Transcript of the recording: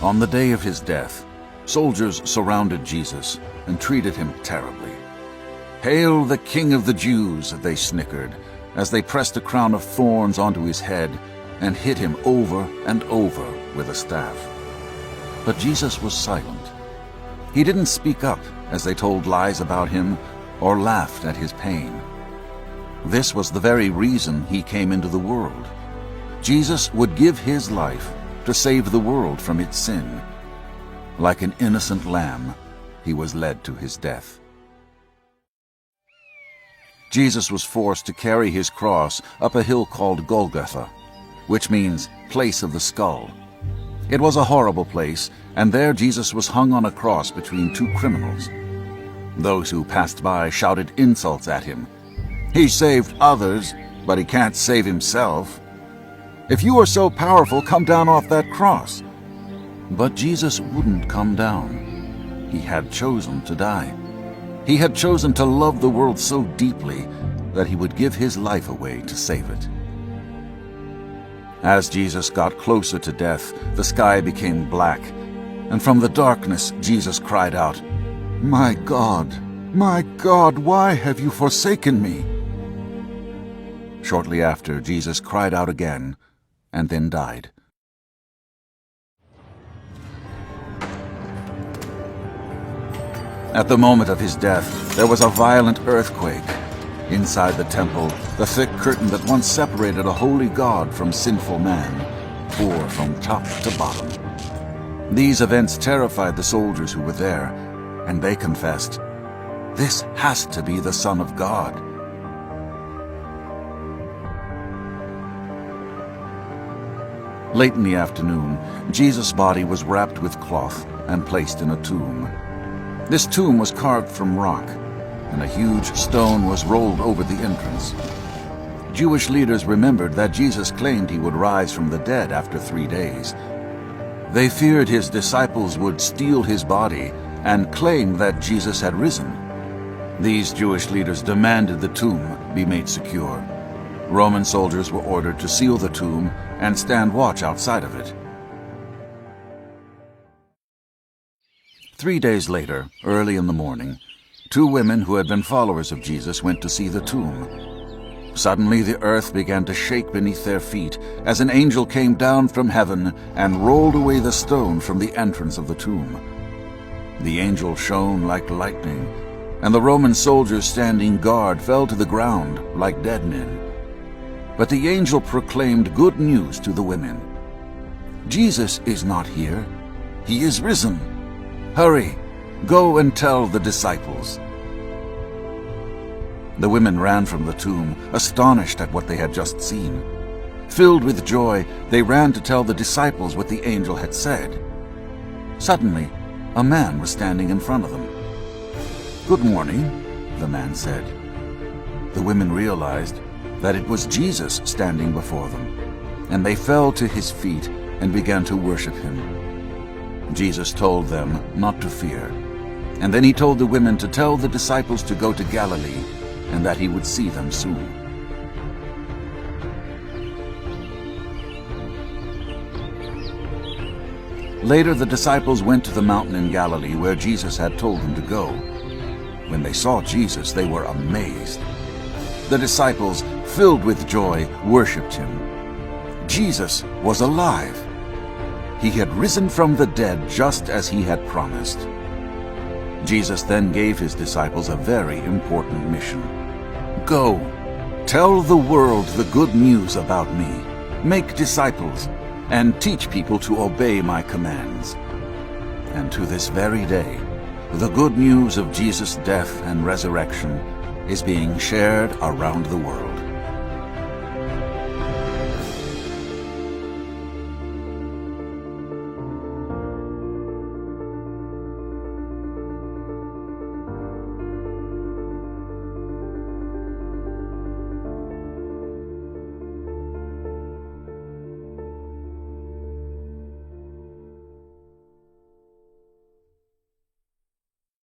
On the day of his death, soldiers surrounded Jesus and treated him terribly. "Hail the King of the Jews," they snickered, as they pressed a crown of thorns onto his head and hit him over and over with a staff. But Jesus was silent. He didn't speak up as they told lies about him or laughed at his pain. This was the very reason he came into the world. Jesus would give his life to save the world from its sin. Like an innocent lamb, he was led to his death. Jesus was forced to carry his cross up a hill called Golgotha, which means place of the skull. It was a horrible place, and there Jesus was hung on a cross between two criminals. Those who passed by shouted insults at him. "He saved others, but he can't save himself. If you are so powerful, come down off that cross." But Jesus wouldn't come down. He had chosen to die. He had chosen to love the world so deeply that he would give his life away to save it. As Jesus got closer to death, the sky became black, and from the darkness Jesus cried out, my God, why have you forsaken me?" Shortly after, Jesus cried out again, and then died. At the moment of his death, there was a violent earthquake. Inside the temple, the thick curtain that once separated a holy God from sinful man tore from top to bottom. These events terrified the soldiers who were there, and they confessed, "This has to be the Son of God." Late in the afternoon, Jesus' body was wrapped with cloth and placed in a tomb. This tomb was carved from rock, and a huge stone was rolled over the entrance. Jewish leaders remembered that Jesus claimed he would rise from the dead after 3 days. They feared his disciples would steal his body and claim that Jesus had risen. These Jewish leaders demanded the tomb be made secure. Roman soldiers were ordered to seal the tomb and stand watch outside of it. 3 days later, early in the morning, 2 women who had been followers of Jesus went to see the tomb. Suddenly the earth began to shake beneath their feet as an angel came down from heaven and rolled away the stone from the entrance of the tomb. The angel shone like lightning, and the Roman soldiers standing guard fell to the ground like dead men. But the angel proclaimed good news to the women. "Jesus is not here. He is risen. Hurry, go and tell the disciples." The women ran from the tomb, astonished at what they had just seen. Filled with joy, they ran to tell the disciples what the angel had said. Suddenly, a man was standing in front of them. "Good morning," the man said. The women realized that it was Jesus standing before them, and they fell to his feet and began to worship him. Jesus told them not to fear, and then he told the women to tell the disciples to go to Galilee and that he would see them soon. Later, the disciples went to the mountain in Galilee where Jesus had told them to go. When they saw Jesus, they were amazed. The disciples, filled with joy, worshipped him. Jesus was alive. He had risen from the dead just as he had promised. Jesus then gave his disciples a very important mission. "Go, tell the world the good news about me. Make disciples, and teach people to obey my commands." And to this very day, the good news of Jesus' death and resurrection is being shared around the world.